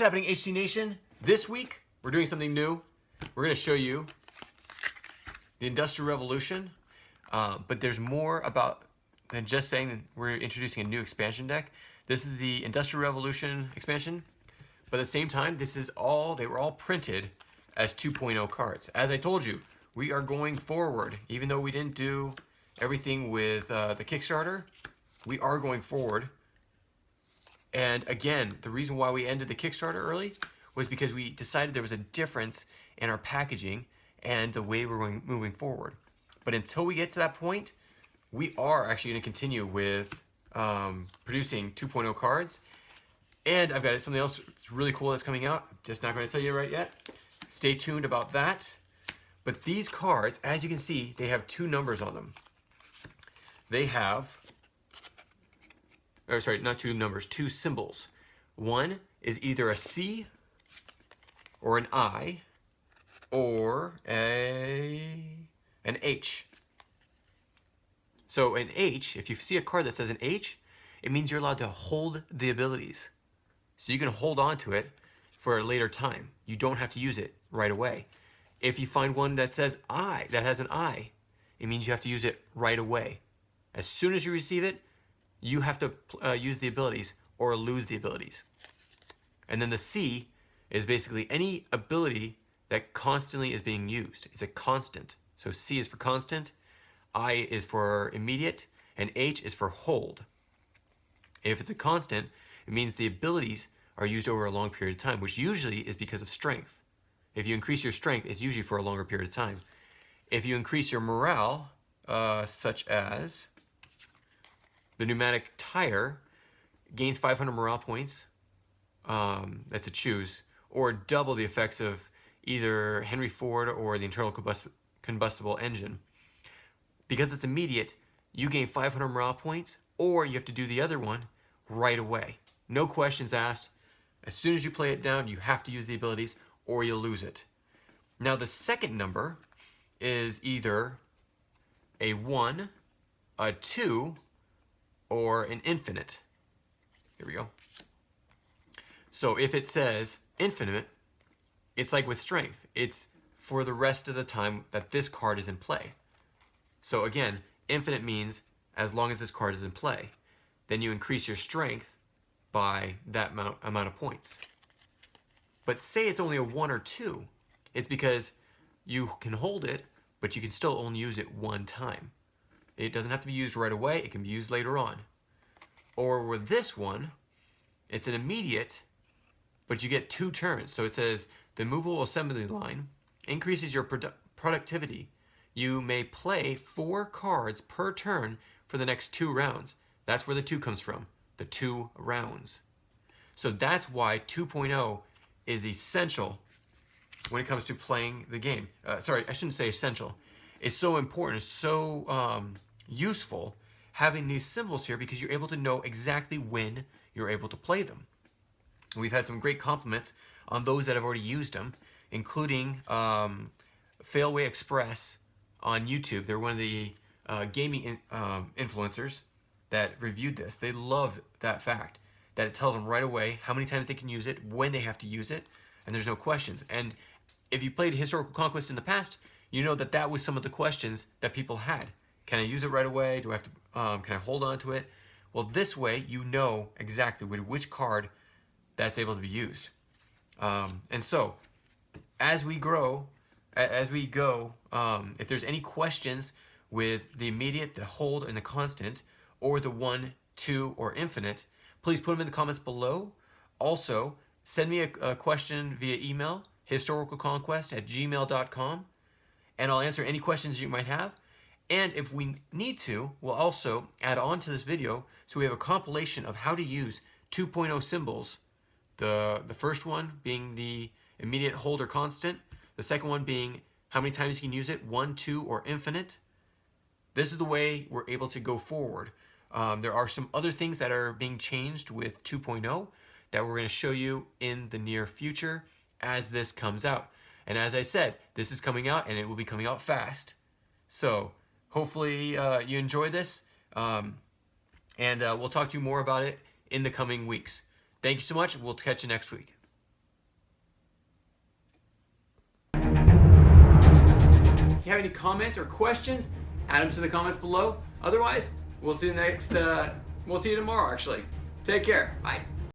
What's happening, HT Nation? This week, we're doing something new. We're going to show you the Industrial Revolution, but there's more about than just saying that we're introducing a new expansion deck. This is the Industrial Revolution expansion, but at the same time, they were all printed as 2.0 cards. As I told you, we are going forward. Even though we didn't do everything with the Kickstarter, we are going forward. And again, the reason why we ended the Kickstarter early was because we decided there was a difference in our packaging and the way we're moving forward. But until we get to that point, we are actually going to continue with producing 2.0 cards. And I've got something else that's really cool that's coming out. I'm just not going to tell you right yet. Stay tuned about that. But these cards, as you can see, they have two numbers on them. They have, or sorry, not two numbers, two symbols. One is either a C or an I or an H. So an H, if you see a card that says an H, it means you're allowed to hold the abilities. So you can hold on to it for a later time. You don't have to use it right away. If you find one that says I, that has an I, it means you have to use it right away. As soon as you receive it, you have to use the abilities or lose the abilities. And then the C is basically any ability that constantly is being used. It's a constant. So C is for constant, I is for immediate, and H is for hold. If it's a constant, it means the abilities are used over a long period of time, which usually is because of strength. If you increase your strength, it's usually for a longer period of time. If you increase your morale, such as the pneumatic tire gains 500 morale points, that's a choose, or double the effects of either Henry Ford or the internal combustible engine. Because it's immediate, you gain 500 morale points, or you have to do the other one right away. No questions asked. As soon as you play it down, you have to use the abilities or you'll lose it. Now the second number is either a 1, a 2, or an infinite. Here we go. So if it says infinite, it's like with strength. It's for the rest of the time that this card is in play. So again, infinite means as long as this card is in play. Then you increase your strength by that amount of points. But say it's only a 1 or 2, it's because you can hold it, but you can still only use it one time. It doesn't have to be used right away, it can be used later on. Or with this one, it's an immediate, but you get 2 turns. So it says the movable assembly line increases your productivity. You may play 4 cards per turn for the next 2 rounds. That's where the 2 comes from, the 2 rounds. So that's why 2.0 is essential when it comes to playing the game. Sorry, I shouldn't say essential. It's so important, so useful having these symbols here because you're able to know exactly when you're able to play them. We've had some great compliments on those that have already used them, including Failway Express on YouTube. They're one of the gaming influencers that reviewed this. They loved that fact, that it tells them right away how many times they can use it, when they have to use it, and there's no questions. And if you played Historical Conquest in the past, you know that that was some of the questions that people had. Can I use it right away? Do I have to? Can I hold on to it? Well, this way you know exactly with which card that's able to be used. And so, as we grow, as we go, if there's any questions with the immediate, the hold, and the constant, or the 1, 2, or infinite, please put them in the comments below. Also, send me a question via email, historicalconquest@gmail.com, and I'll answer any questions you might have. And if we need to, we'll also add on to this video so we have a compilation of how to use 2.0 symbols. The first one being the immediate hold or constant, the second one being how many times you can use it, 1, 2, or infinite. This is the way we're able to go forward. There are some other things that are being changed with 2.0 that we're going to show you in the near future as this comes out. And as I said, this is coming out and it will be coming out fast. So hopefully you enjoy this, and we'll talk to you more about it in the coming weeks. Thank you so much. We'll catch you next week. have any comments or questions, add them to the comments below. Otherwise, we'll see you tomorrow actually. Take care. Bye.